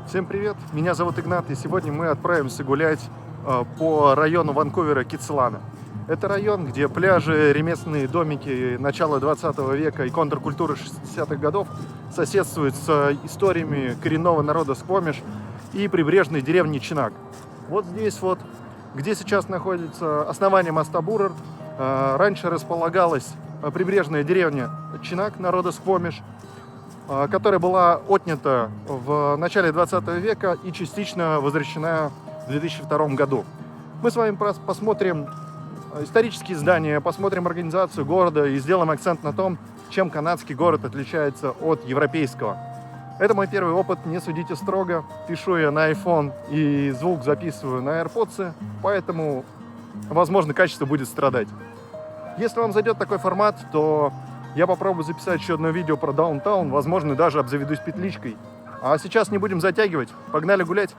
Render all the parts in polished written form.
Всем привет, меня зовут Игнат, и сегодня мы отправимся гулять по району Ванкувера Китселана. Это район, где пляжи, ремесленные домики начала 20 века и контркультуры 60-х годов соседствуют с историями коренного народа Сквомиш и прибрежной деревни Чинак. Вот здесь вот, где сейчас находится основание моста Буррард, раньше располагалась прибрежная деревня Чинак народа Сквомиш, которая была отнята в начале 20 века и частично возвращена в 2002 году. Мы с вами посмотрим исторические здания, посмотрим организацию города и сделаем акцент на том, чем канадский город отличается от европейского. Это мой первый опыт, не судите строго. Пишу я на iPhone и звук записываю на AirPods, поэтому, возможно, качество будет страдать. Если вам зайдет такой формат, то я попробую записать еще одно видео про даунтаун, возможно, даже обзаведусь петличкой. А сейчас не будем затягивать, погнали гулять.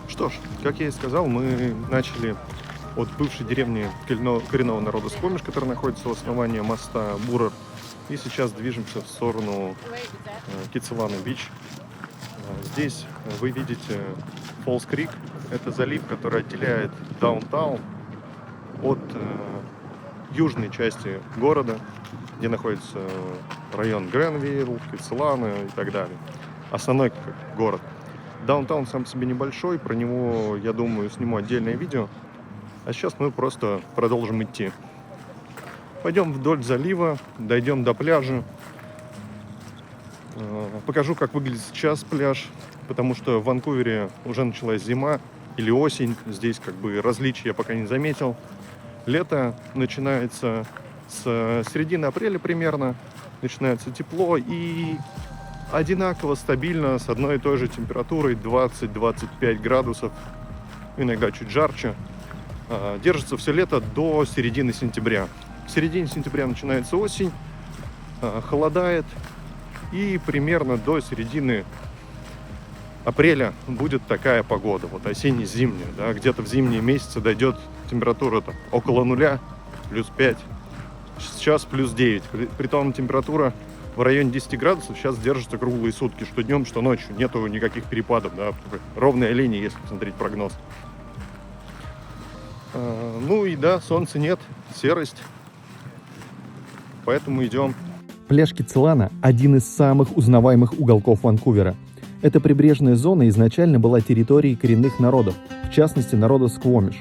Что ж, как я и сказал, мы начали от бывшей деревни коренного народа Сквомиш, которая находится у основания моста Буррард, и сейчас движемся в сторону Китселана-Бич. Здесь вы видите Фолс-Крик, это залив, который отделяет даунтаун от южной части города, где находится район Гренвилл, Китселана и так далее. Основной город. Даунтаун сам по себе небольшой, про него, я думаю, сниму отдельное видео. А сейчас мы просто продолжим идти. Пойдем вдоль залива, дойдем до пляжа. Покажу, как выглядит сейчас пляж, потому что в Ванкувере уже началась зима или осень. Здесь как бы различий я пока не заметил. Лето начинается с середины апреля примерно. Начинается тепло и одинаково, стабильно, с одной и той же температурой 20-25 градусов, иногда чуть жарче. Держится все лето до середины сентября. В середине сентября начинается осень, холодает, и примерно до середины апреля будет такая погода, вот осенне-зимняя, да, где-то в зимние месяцы дойдет температура около нуля, плюс 5, сейчас плюс 9, притом температура в районе 10 градусов сейчас держится круглые сутки, что днем, что ночью. Нету никаких перепадов, да, ровная линия, если посмотреть прогноз. Ну и да, солнца нет, серость, поэтому идем. Пляж Китселана – один из самых узнаваемых уголков Ванкувера. Эта прибрежная зона изначально была территорией коренных народов, в частности народа Сквомиш.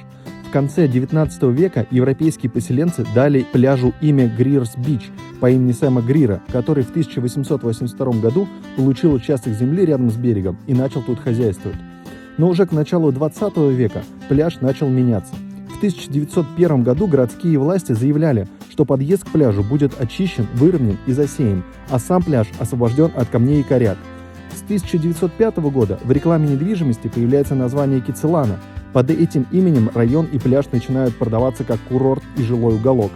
В конце 19 века европейские поселенцы дали пляжу имя Грирс-Бич по имени Сэма Грира, который в 1882 году получил участок земли рядом с берегом и начал тут хозяйствовать. Но уже к началу 20 века пляж начал меняться. В 1901 году городские власти заявляли, что подъезд к пляжу будет очищен, выровнен и засеян, а сам пляж освобожден от камней и коряг. С 1905 года в рекламе недвижимости появляется название Китселана. Под этим именем район и пляж начинают продаваться как курорт и жилой уголок.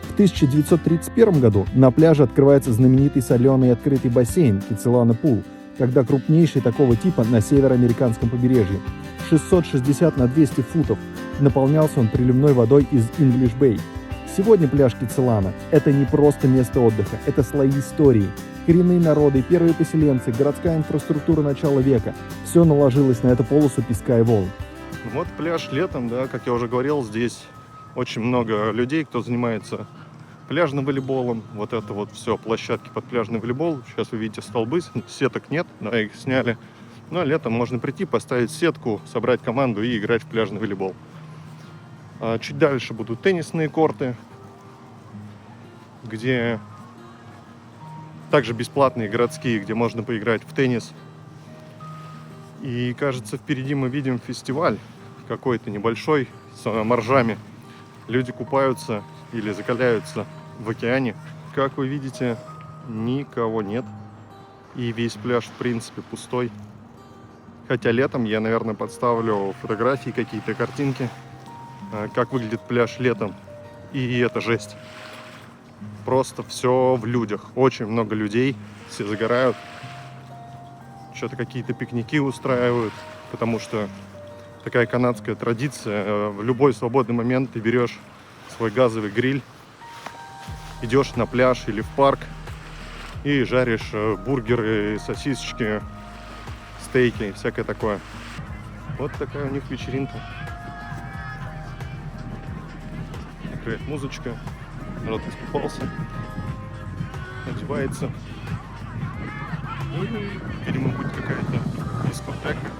В 1931 году на пляже открывается знаменитый соленый открытый бассейн Китселана Пул, когда крупнейший такого типа на североамериканском побережье. 660 на 200 футов. Наполнялся он приливной водой из English Bay. Сегодня пляж Китселана – это не просто место отдыха, это слои истории. Коренные народы, первые поселенцы, городская инфраструктура начала века – все наложилось на эту полосу песка и волн. Вот пляж летом, да, как я уже говорил, здесь очень много людей, кто занимается пляжным волейболом. Вот это вот все, площадки под пляжный волейбол. Сейчас вы видите столбы, сеток нет, да, их сняли. Но летом можно прийти, поставить сетку, собрать команду и играть в пляжный волейбол. Чуть дальше будут теннисные корты, где также бесплатные городские, где можно поиграть в теннис. И кажется, впереди мы видим фестиваль какой-то небольшой с моржами. Люди купаются или закаляются в океане. Как вы видите, никого нет. И весь пляж, в принципе, пустой. Хотя летом я, наверное, подставлю фотографии, какие-то картинки, как выглядит пляж летом. И это жесть. Просто все в людях. Очень много людей. Все загорают. Что-то какие-то пикники устраивают. Потому что такая канадская традиция. В любой свободный момент ты берешь свой газовый гриль, идешь на пляж или в парк и жаришь бургеры, сосисочки, стейки и всякое такое. Вот такая у них вечеринка. Играет музычка, народ искупался, одевается. И, видимо, будет какая-то дискотека.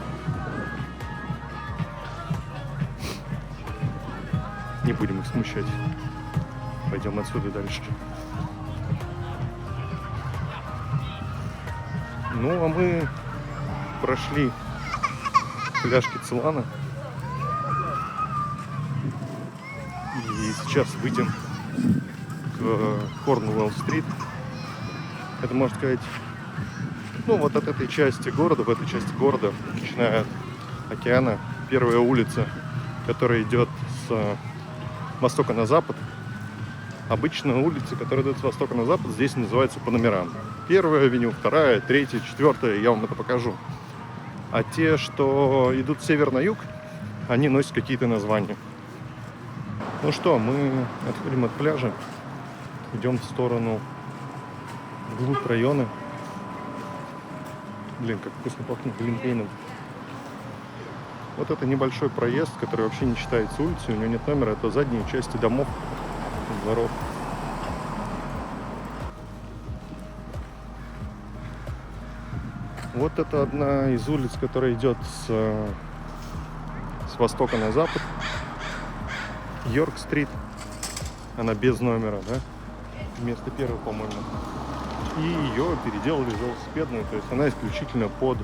Не будем их смущать. Пойдем отсюда дальше. Ну, а мы прошли пляж Кицилана. И сейчас выйдем к Корнуэлл-стрит. Это, можно сказать, ну, вот от этой части города, в этой части города, начиная от океана, первая улица, которая идет с востока на запад. Обычно улицы, которые идут с востока на запад, здесь называются по номерам. Первая авеню, вторая, третья, четвертая, я вам это покажу. А те, что идут с севера на юг, они носят какие-то названия. Ну что, мы отходим от пляжа, идем в сторону вглубь района. Блин, как вкусно пахнет глинтвейном. Вот это небольшой проезд, который вообще не считается улицей, у него нет номера, это задние части домов, дворов. Вот это одна из улиц, которая идет с востока на запад. Йорк-стрит. Она без номера, да? Вместо первой, по-моему. И ее переделали в велосипедную, то есть она исключительно под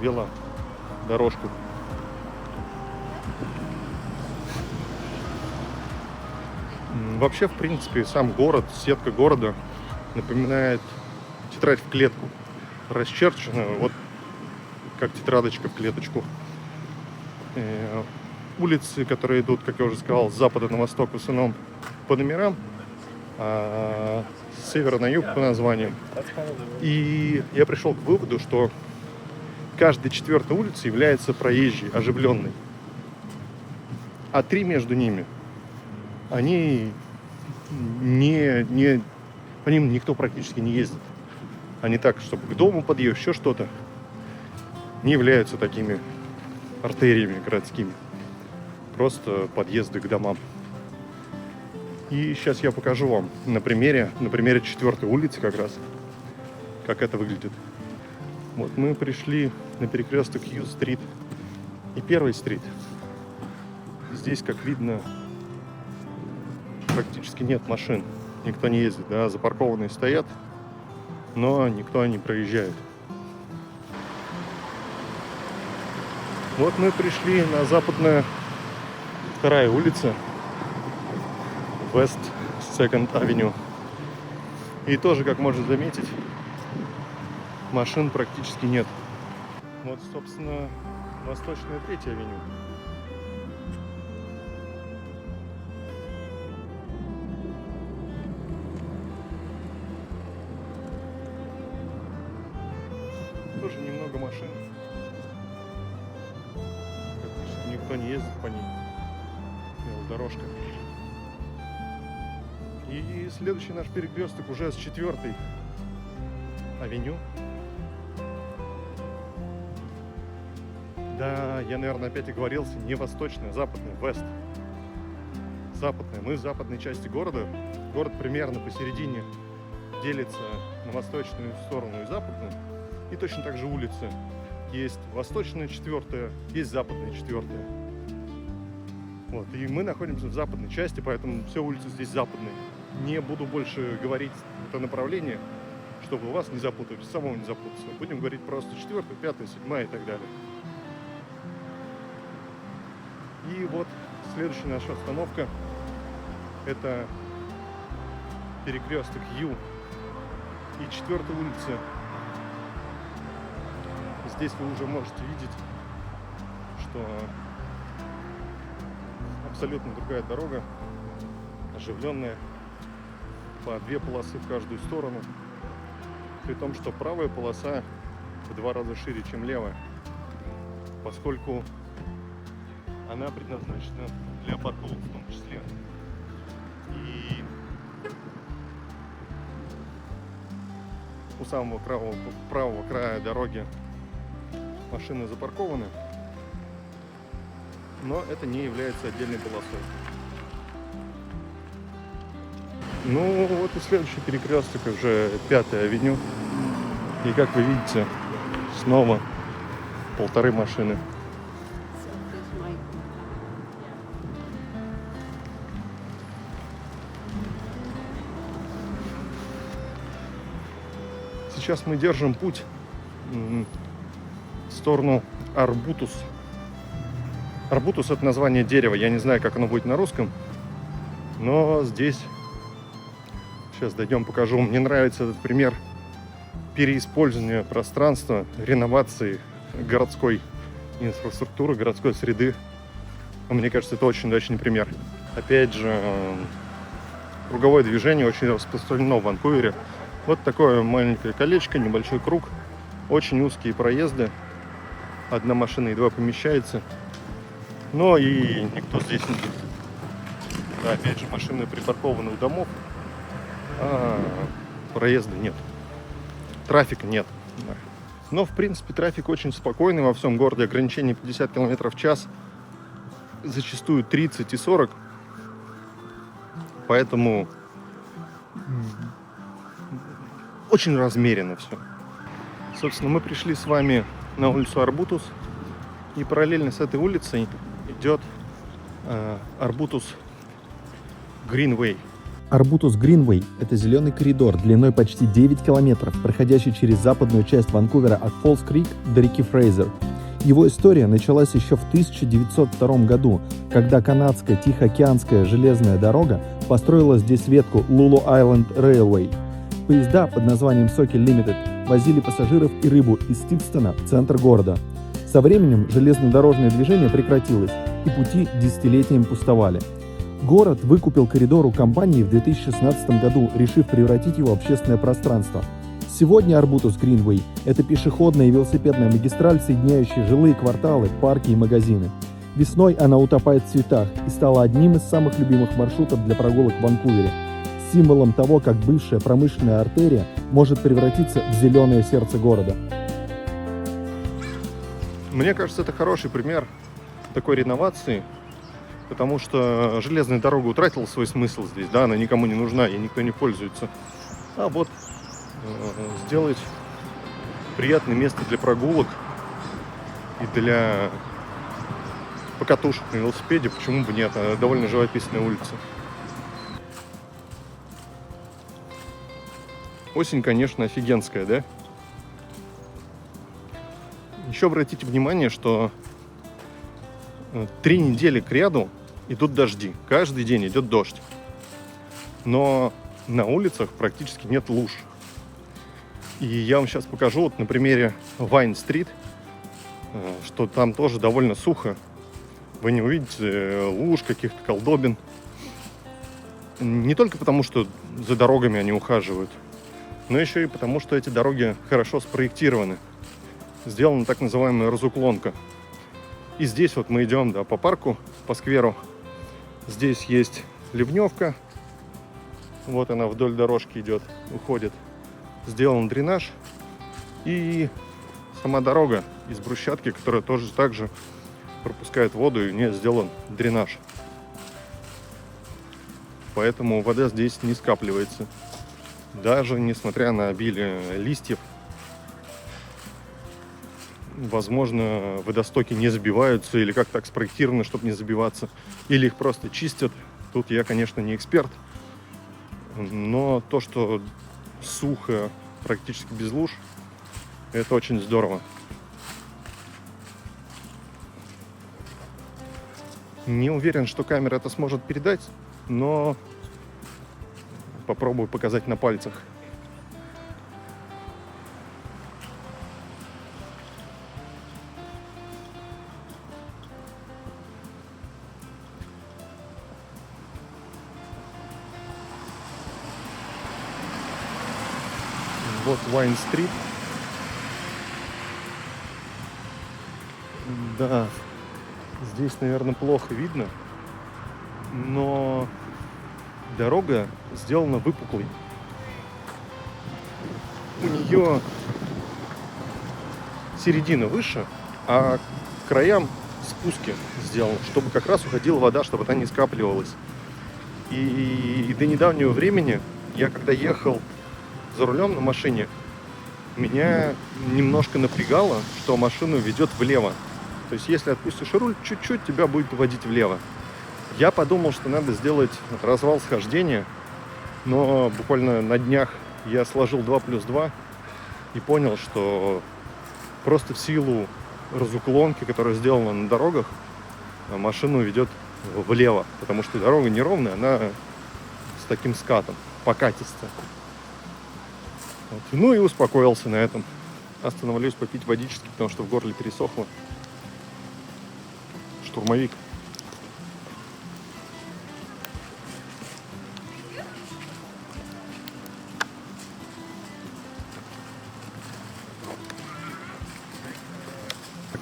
велодорожку. Вообще, в принципе, сам город, сетка города напоминает тетрадь в клетку. Расчерченную, вот как тетрадочка в клеточку. Улицы, которые идут, как я уже сказал, с запада на восток, в основном по номерам, а с севера на юг по названиям. И я пришел к выводу, что каждая четвертая улица является проезжей, оживленной. А три между ними, они по ним никто практически не ездит. Они так, чтобы к дому подъехать, еще что-то, не являются такими артериями городскими. Просто подъезды к домам. И сейчас я покажу вам на примере четвертой улицы как раз, как это выглядит. Вот мы пришли на перекресток Ю-стрит и Первой стрит. Здесь, как видно, практически нет машин. Никто не ездит, да, запаркованные стоят, но никто не проезжает. Вот мы пришли на западную, вторая улица, West Second Avenue. И тоже, как можно заметить, машин практически нет. Вот, собственно, восточная третья авеню. Тоже немного машин. Практически никто не ездит по ней. Велодорожка. И следующий наш перекресток уже с 4-й авеню. Да, я, наверное, опять оговорился. Не восточная, западная, west. Западная. Мы в западной части города. Город примерно посередине делится на восточную сторону и западную. И точно так же улицы. Есть восточная четвертая, есть западная четвертая. Вот. И мы находимся в западной части, поэтому все улицы здесь западные. Не буду больше говорить это направление, чтобы у вас не запутались, самого не запутаться. Будем говорить просто 4, 5, 7 и так далее. И вот следующая наша остановка — это перекресток Ю и 4-й улицы Здесь вы уже можете видеть, что абсолютно другая дорога, оживленная, по 2 полосы в каждую сторону, при том, что правая полоса в 2 раза шире, чем левая, поскольку она предназначена для парковок в том числе. И у самого правого края дороги машины запаркованы, но это не является отдельной полосой. Ну вот и следующий перекресток, уже 5-я авеню. И как вы видите, снова 1,5 машины. Сейчас мы держим путь в сторону Арбутус. Арбутус — это название дерева. Я не знаю, как оно будет на русском, но здесь... Сейчас дойдем, покажу. Мне нравится этот пример переиспользования пространства, реновации городской инфраструктуры, городской среды. Мне кажется, это очень удачный пример. Опять же, круговое движение очень распространено в Ванкувере. Вот такое маленькое колечко, небольшой круг, очень узкие проезды. Одна машина едва помещается, но и никто здесь не едет. Да, опять же, машины припаркованы у домов, а проезда нет, трафика нет. Но, в принципе, трафик очень спокойный во всем городе. Ограничение 50 км в час, зачастую 30 и 40. Поэтому очень размеренно все. Собственно, мы пришли с вами на улицу Арбутус, и параллельно с этой улицей идет Арбутус Гринвей. Арбутус Гринвей – это зеленый коридор длиной почти 9 километров, проходящий через западную часть Ванкувера от Фолс-Крик до реки Фрейзер. Его история началась еще в 1902 году, когда канадская Тихоокеанская железная дорога построила здесь ветку Лулу Айленд Рейлвей. Поезда под названием Сокель Лимитед возили пассажиров и рыбу из Стикстона в центр города. Со временем железнодорожное движение прекратилось, и пути десятилетиями пустовали. Город выкупил коридор у компании в 2016 году, решив превратить его в общественное пространство. Сегодня Арбутус Гринвей – это пешеходная и велосипедная магистраль, соединяющая жилые кварталы, парки и магазины. Весной она утопает в цветах и стала одним из самых любимых маршрутов для прогулок в Ванкувере, символом того, как бывшая промышленная артерия может превратиться в зеленое сердце города. Мне кажется, это хороший пример такой реновации, потому что железная дорога утратила свой смысл здесь, да, она никому не нужна и никто не пользуется. А вот сделать приятное место для прогулок и для покатушек на велосипеде, почему бы нет, довольно живописная улица. Осень, конечно, офигенская, да? Еще обратите внимание, что 3 недели кряду идут дожди. Каждый день идет дождь. Но на улицах практически нет луж. И я вам сейчас покажу вот на примере Вайн-стрит, что там тоже довольно сухо. Вы не увидите луж, каких-то колдобин. Не только потому, что за дорогами они ухаживают, но еще и потому, что эти дороги хорошо спроектированы. Сделана так называемая разуклонка. И здесь вот мы идем, да, по парку, по скверу. Здесь есть ливневка. Вот она вдоль дорожки идет, уходит. Сделан дренаж. И сама дорога из брусчатки, которая тоже так же пропускает воду, и в ней сделан дренаж. Поэтому вода здесь не скапливается. Даже несмотря на обилие листьев. Возможно, водостоки не забиваются, или как так спроектировано, чтобы не забиваться, или их просто чистят. Тут я, конечно, не эксперт, но то, что сухо, практически без луж, это очень здорово. Не уверен, что камера это сможет передать, но попробую показать на пальцах. Вот Вайн-стрит. Да, здесь, наверное, плохо видно, но дорога сделана выпуклой. У нее середина выше, а к краям спуски сделаны, чтобы как раз уходила вода, чтобы она не скапливалась. И до недавнего времени я, когда ехал за рулем на машине, меня немножко напрягало, что машину ведет влево. То есть, если отпустишь руль, чуть-чуть тебя будет водить влево. Я подумал, что надо сделать развал схождения, но буквально на днях я сложил 2 плюс 2 и понял, что просто в силу разуклонки, которая сделана на дорогах, машину ведет влево, потому что дорога неровная, она с таким скатом, покатистая. Вот. Ну и успокоился на этом. Остановлюсь попить водички, потому что в горле пересохло. Штурмовик.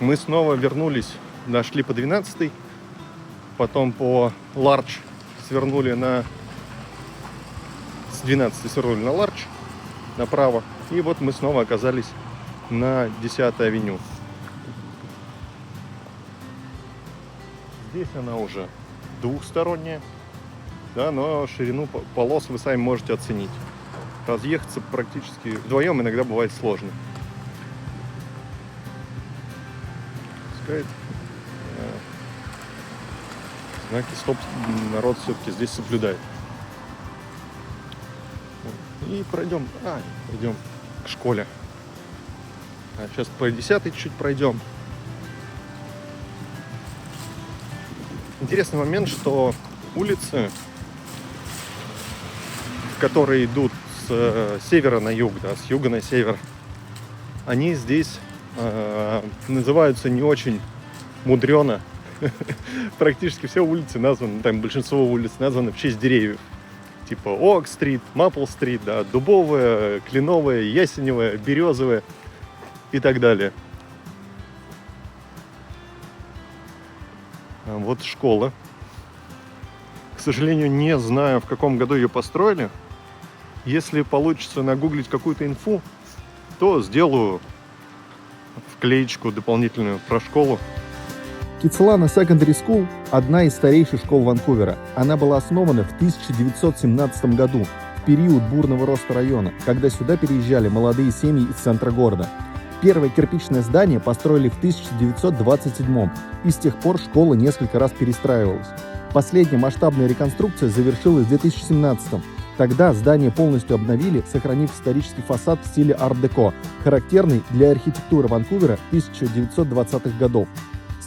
Мы снова вернулись, дошли по 12-й, потом по Ларч свернули на... С 12-й свернули на Ларч, направо, и вот мы снова оказались на 10-й авеню. Здесь она уже двухсторонняя, да, но ширину полос вы сами можете оценить. Разъехаться практически вдвоем иногда бывает сложно. Знаки стоп народ все-таки здесь соблюдает. И пройдем к школе. Сейчас по 10-й чуть пройдем. Интересный момент, что улицы, которые идут с севера на юг, да, с юга на север, они здесь называются не очень мудрено. Практически все улицы названы, там большинство улиц названы в честь деревьев. Типа Ок-стрит, Мапл-стрит, да, дубовая, кленовая, ясеневая, березовая и так далее. Вот школа. К сожалению, не знаю, в каком году ее построили. Если получится нагуглить какую-то инфу, то сделаю вклеечку дополнительную про школу. Китсилана Secondary School – одна из старейших школ Ванкувера. Она была основана в 1917 году, в период бурного роста района, когда сюда переезжали молодые семьи из центра города. Первое кирпичное здание построили в 1927, и с тех пор школа несколько раз перестраивалась. Последняя масштабная реконструкция завершилась в 2017. Тогда здание полностью обновили, сохранив исторический фасад в стиле арт-деко, характерный для архитектуры Ванкувера 1920-х годов.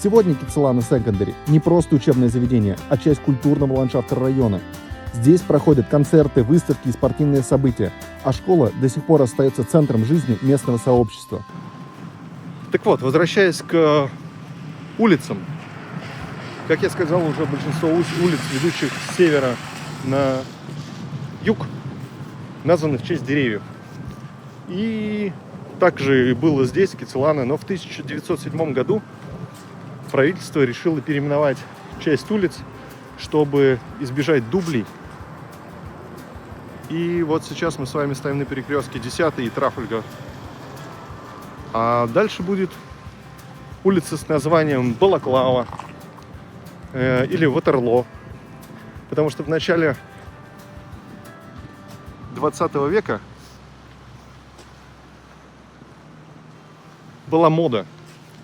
Сегодня Китсилана Secondary не просто учебное заведение, а часть культурного ландшафта района. Здесь проходят концерты, выставки и спортивные события, а школа до сих пор остается центром жизни местного сообщества. Так вот, возвращаясь к улицам. Как я сказал, уже большинство улиц, ведущих с севера на юг, названы в честь деревьев. И также было здесь, Китсилана, но в 1907 году правительство решило переименовать часть улиц, чтобы избежать дублей. И вот сейчас мы с вами стоим на перекрестке 10-й и Трафальгар. А дальше будет улица с названием Балаклава или Ватерлоо. Потому что в начале 20 века была мода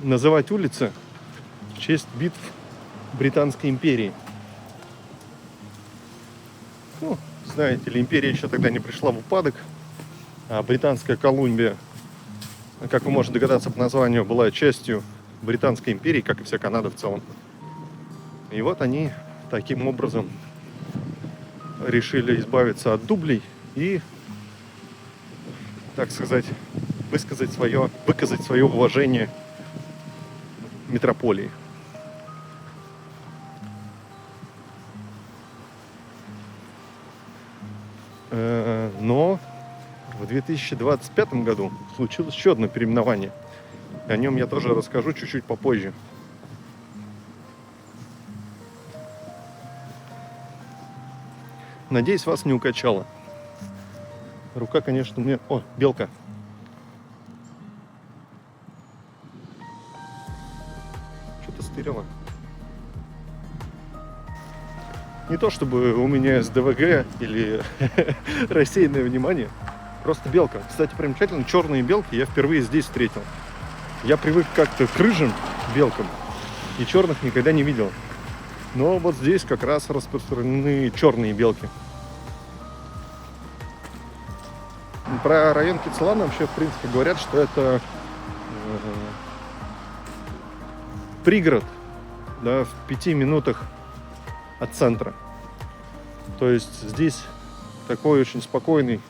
называть улицы в честь битв Британской империи. Ну, знаете ли, империя еще тогда не пришла в упадок, а Британская Колумбия, как вы можете догадаться по названию, была частью Британской империи, как и вся Канада в целом. И вот они таким образом решили избавиться от дублей и, так сказать, выказать свое уважение метрополии. Но в 2025 году случилось еще одно переименование. О нем я тоже расскажу чуть-чуть попозже. Надеюсь, вас не укачало. Рука, конечно, мне... О, белка. Что-то стырила. Не то чтобы у меня СДВГ или рассеянное внимание, просто белка. Кстати, примечательно, черные белки я впервые здесь встретил. Я привык как-то к рыжим белкам и черных никогда не видел. Но вот здесь как раз распространены черные белки. Про район Кицилана вообще, в принципе, говорят, что это пригород, да, в 5 минутах от центра. То есть здесь такой очень спокойный,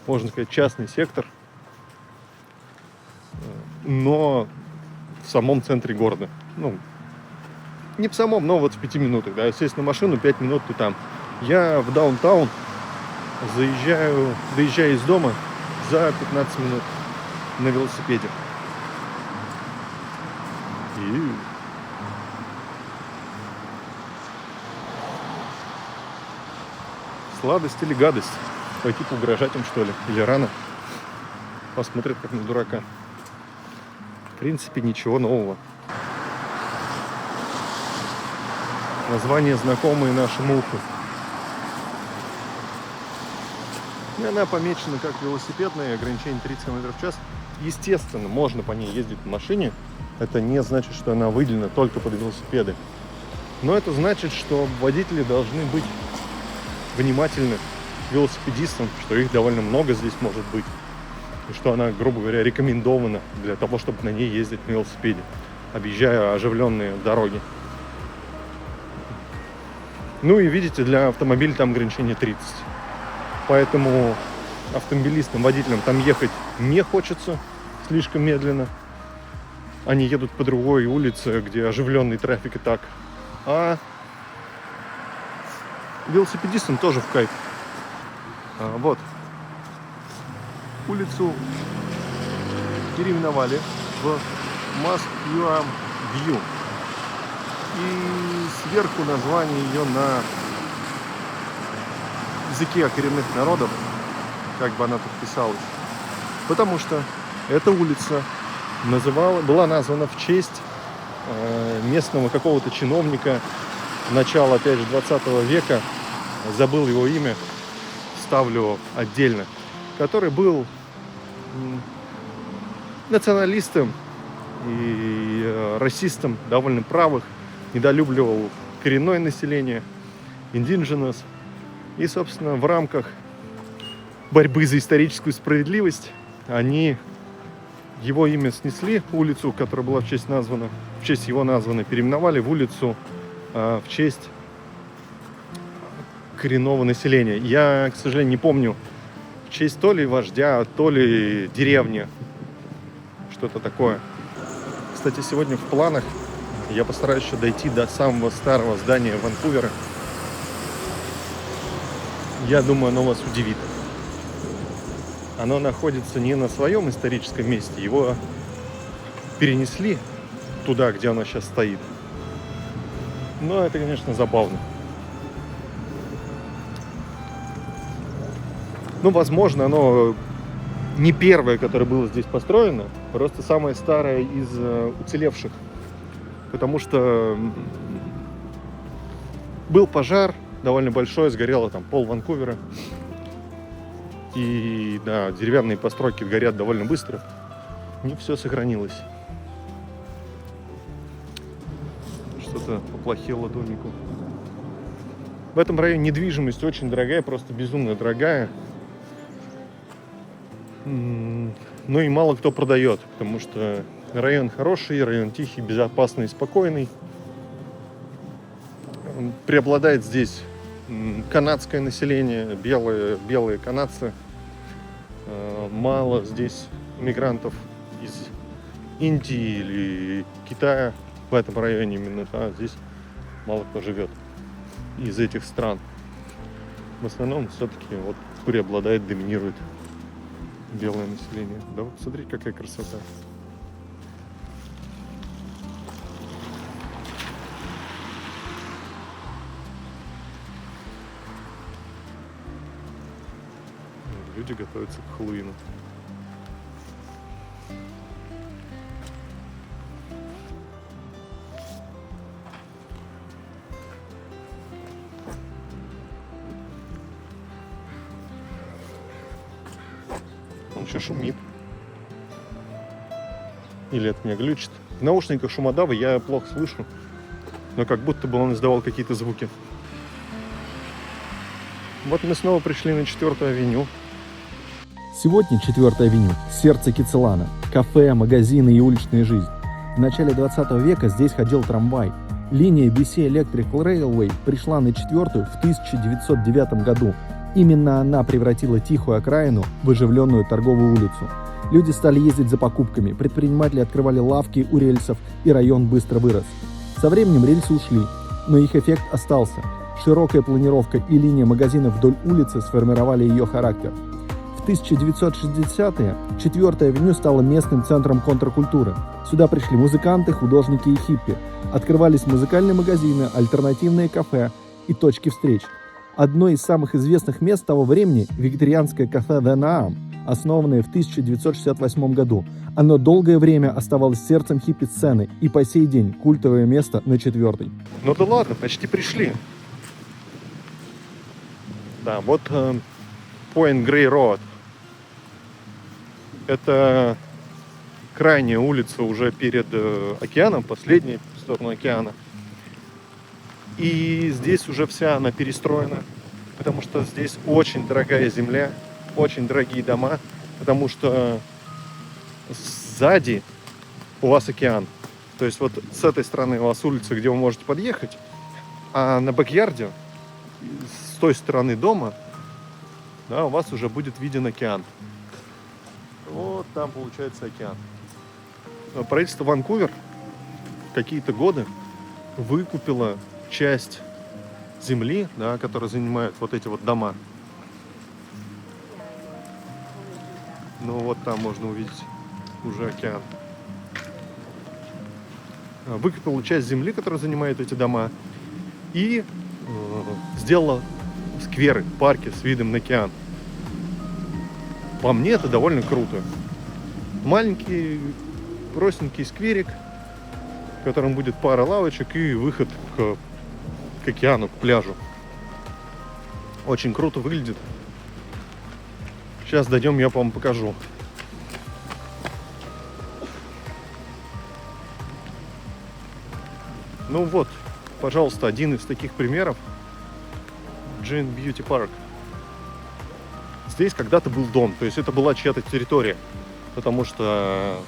можно сказать, частный сектор, но в самом центре города. Ну, не в самом, но вот в 5 минутах, да, сесть на машину, 5 минут ты там. Я в даунтаун доезжаю из дома за 15 минут на велосипеде. И... Сладость или гадость? Пойти поугрожать им, что ли? Или рано? Посмотрят, как на дурака. В принципе, ничего нового. Название знакомые нашему уху. И она помечена как велосипедная, ограничение 30 км в час. Естественно, можно по ней ездить на машине. Это не значит, что она выделена только под велосипеды. Но это значит, что водители должны быть внимательны к велосипедистам, что их довольно много здесь может быть. И что она, грубо говоря, рекомендована для того, чтобы на ней ездить на велосипеде, объезжая оживленные дороги. Ну и видите, для автомобиля там ограничение 30. Поэтому автомобилистам, водителям там ехать не хочется слишком медленно. Они едут по другой улице, где оживленный трафик и так. А велосипедистам тоже в кайф. Вот. Улицу переименовали в Москва View. И сверху название ее на языке коренных народов, как бы она тут писалась. Потому что эта улица была названа в честь местного какого-то чиновника начала, опять же, 20 века. Забыл его имя, ставлю отдельно. Который был националистом и расистом довольно правых, недолюбливал коренное население, indigenous. И, собственно, в рамках борьбы за историческую справедливость они его имя снесли, улицу, которая была в честь его названа, переименовали в улицу в честь коренного населения. Я, к сожалению, не помню, в честь то ли вождя, то ли деревни, что-то такое. Кстати, сегодня в планах я постараюсь еще дойти до самого старого здания Ванкувера. Я думаю, оно вас удивит. Оно находится не на своем историческом месте. Его перенесли туда, где оно сейчас стоит. Но это, конечно, забавно. Ну, возможно, оно не первое, которое было здесь построено, просто самое старое из уцелевших. Потому что был пожар довольно большой, сгорело там пол Ванкувера. И да, деревянные постройки горят довольно быстро. Не все сохранилось. Что-то поплохело домику. В этом районе недвижимость очень дорогая, просто безумно дорогая. Ну и мало кто продает, потому что район хороший, район тихий, безопасный, спокойный. Преобладает здесь канадское население, белые канадцы. Мало здесь мигрантов из Индии или Китая в этом районе именно, а здесь мало кто живет из этих стран. В основном все-таки вот преобладает, доминирует белое население. Да вот смотри, какая красота. Люди готовятся к Хэллоуину. Он еще шумит. Или это меня глючит. В наушниках шумодавы я плохо слышу. Но как будто бы он издавал какие-то звуки. Вот мы снова пришли на 4-ю авеню. Сегодня 4-я авеню – сердце Кицилана. Кафе, магазины и уличная жизнь. В начале 20 века здесь ходил трамвай. Линия BC Electric Railway пришла на 4-ю в 1909 году. Именно она превратила тихую окраину в оживленную торговую улицу. Люди стали ездить за покупками, предприниматели открывали лавки у рельсов, и район быстро вырос. Со временем рельсы ушли, но их эффект остался. Широкая планировка и линия магазинов вдоль улицы сформировали ее характер. В 1960-е 4-я авеню стала местным центром контркультуры. Сюда пришли музыканты, художники и хиппи. Открывались музыкальные магазины, альтернативные кафе и точки встреч. Одно из самых известных мест того времени – вегетарианское кафе «The Naam», основанное в 1968 году. Оно долгое время оставалось сердцем хиппи-сцены и по сей день культовое место на 4-й. Ну да ладно, почти пришли. Да, вот Point Grey Road. Это крайняя улица уже перед океаном, последняя в сторону океана. И здесь уже вся она перестроена, потому что здесь очень дорогая земля, очень дорогие дома, потому что сзади у вас океан. То есть вот с этой стороны у вас улица, где вы можете подъехать, а на бэк-ярде, с той стороны дома, да, у вас уже будет виден океан. Вот там получается океан. Правительство Ванкувер какие-то годы выкупило часть земли, да, которая занимает вот эти вот дома. Ну вот там можно увидеть уже океан. Выкупила часть земли, которая занимает эти дома, и сделала скверы, парки с видом на океан. По мне это довольно круто. Маленький, простенький скверик, в котором будет пара лавочек и выход к океану, к пляжу. Очень круто выглядит. Сейчас дойдем, я вам покажу. Ну вот, пожалуйста, один из таких примеров. Джин Бьюти Парк. Здесь когда-то был дом, то есть это была чья-то территория. Потому что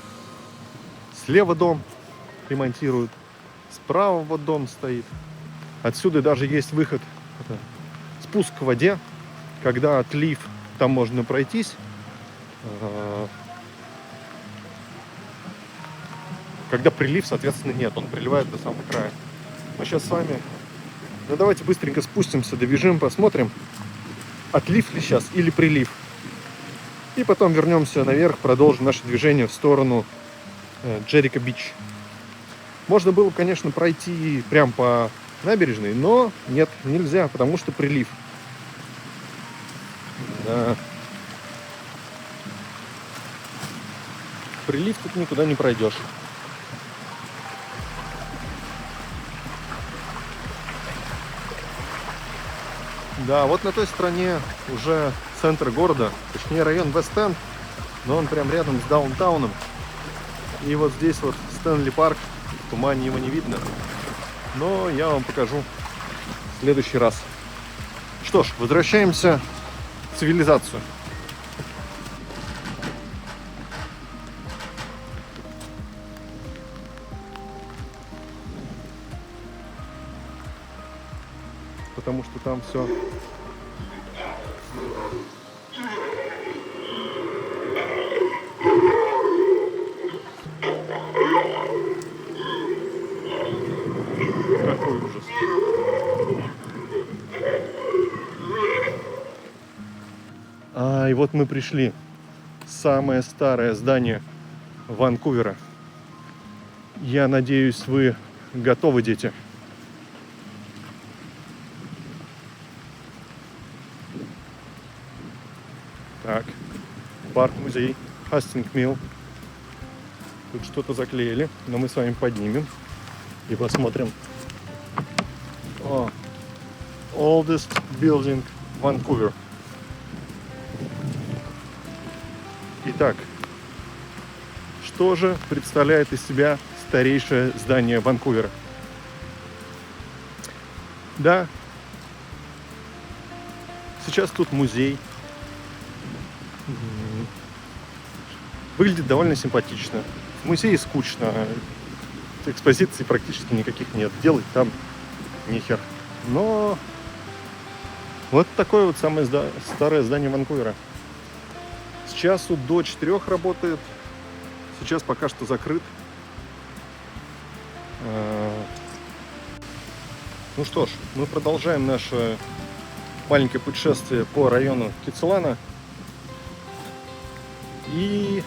слева дом ремонтируют, справа вот дом стоит. Отсюда даже есть выход, спуск к воде, когда отлив, там можно пройтись. Когда прилив, соответственно, нет, он приливает до самого края. Мы сейчас с вами, ну давайте быстренько спустимся, добежим, посмотрим, отлив ли сейчас или прилив. И потом вернемся наверх, продолжим наше движение в сторону Джерико-Бич. Можно было, конечно, пройти прям по набережной, но нет, нельзя, потому что прилив. Да. Прилив тут никуда не пройдешь. Да, вот на той стороне уже центр города, точнее район Вест-Энд, но он прям рядом с даунтауном. И вот здесь вот Стэнли Парк, в тумане его не видно, но я вам покажу в следующий раз. Что ж, возвращаемся в цивилизацию. Потому что там все какой ужас. И вот мы пришли с самое старое здание Ванкувера. Я надеюсь, вы готовы, дети. Так, парк-музей Хастинг-Милл. Тут что-то заклеили, но мы с вами поднимем и посмотрим. О, oldest building Vancouver. Итак, что же представляет из себя старейшее здание Ванкувера? Да, сейчас тут музей. Выглядит довольно симпатично. В музее скучно. Экспозиций практически никаких нет. Делать там нихер. Но вот такое вот самое старое здание Ванкувера. С часу до 4 работает. Сейчас пока что закрыт. Ну что ж, мы продолжаем наше маленькое путешествие по району Кицилана. И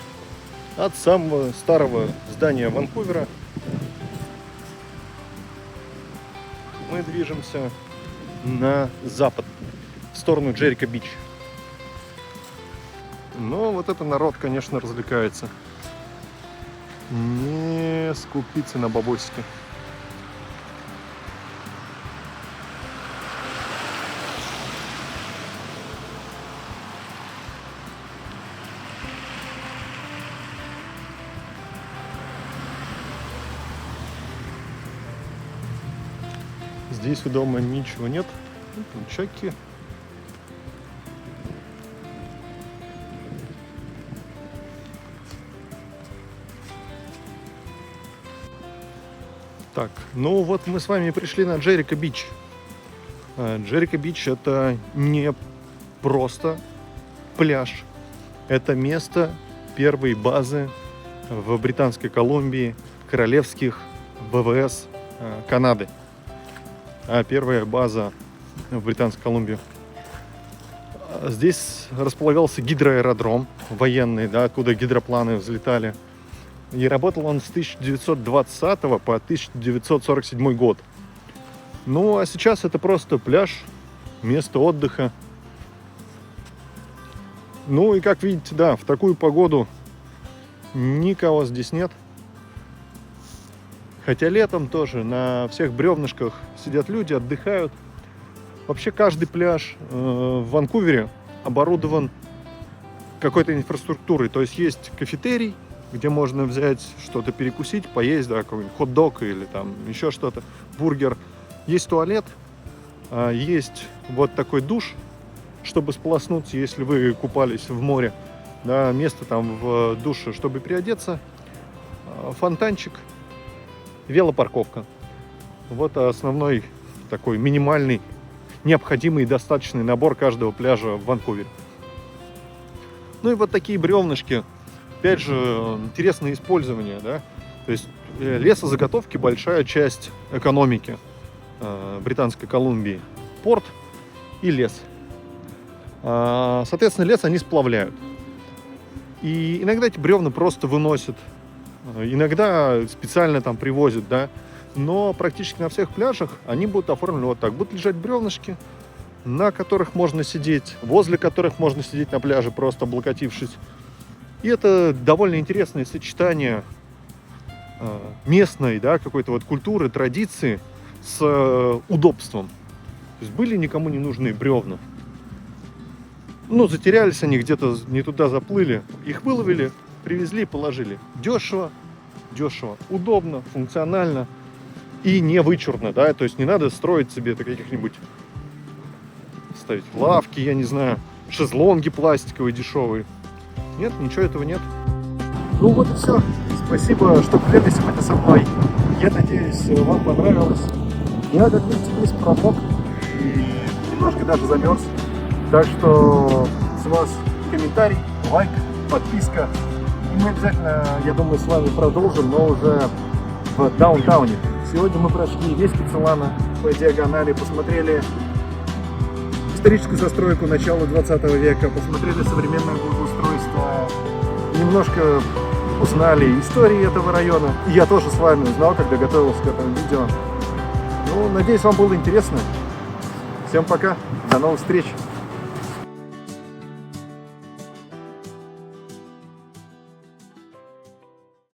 от самого старого здания Ванкувера мы движемся на запад, в сторону Джерико-Бич. Но вот это народ, конечно, развлекается. Не скупиться на бабосики. Здесь у дома ничего нет. Чеки. Так, ну вот мы с вами пришли на Джерико-Бич. Джерико-Бич — это не просто пляж. Это место первой базы в Британской Колумбии королевских ВВС Канады. А первая база в Британской Колумбии. Здесь располагался гидроаэродром военный, да, откуда гидропланы взлетали. И работал он с 1920 по 1947 год. Ну, а сейчас это просто пляж, место отдыха. Ну и как видите, да, в такую погоду никого здесь нет. Хотя летом тоже на всех бревнышках сидят люди, отдыхают. Вообще каждый пляж в Ванкувере оборудован какой-то инфраструктурой. То есть есть кафетерий, где можно взять что-то перекусить, поесть, да, какой-нибудь хот-дог или там еще что-то, бургер. Есть туалет, есть вот такой душ, чтобы сполоснуться, если вы купались в море. Да, место там в душе, чтобы переодеться. Фонтанчик. Велопарковка. Вот основной такой минимальный, необходимый и достаточный набор каждого пляжа в Ванкувере. Ну и вот такие бревнышки. Опять же, интересное использование, да? То есть лесозаготовки — большая часть экономики Британской Колумбии. Порт и лес. Соответственно, лес они сплавляют. И иногда эти бревна просто выносят. Иногда специально там привозят, да, но практически на всех пляжах они будут оформлены вот так. Будут лежать бревнышки, на которых можно сидеть, возле которых можно сидеть на пляже, просто облокотившись. И это довольно интересное сочетание местной, да, какой-то вот культуры, традиции с удобством. То есть были никому не нужные бревна. Ну, затерялись они где-то, не туда заплыли, их выловили, привезли, положили. Дешево, удобно, функционально и не вычурно, да, то есть не надо строить себе каких-нибудь, ставить лавки, я не знаю, шезлонги пластиковые, дешевые. Нет, ничего этого нет. Ну вот и все. Спасибо, что были сегодня со мной. Я надеюсь, вам понравилось. Я, как видите, весь промок и немножко даже замерз. Так что с вас комментарий, лайк, подписка. И мы обязательно, я думаю, с вами продолжим, но уже в даунтауне. Сегодня мы прошли весь Кицилана по диагонали, посмотрели историческую застройку начала 20 века, посмотрели современное благоустройство немножко узнали истории этого района. И я тоже с вами узнал, когда готовился к этому видео. Ну, надеюсь, вам было интересно. Всем пока, до новых встреч!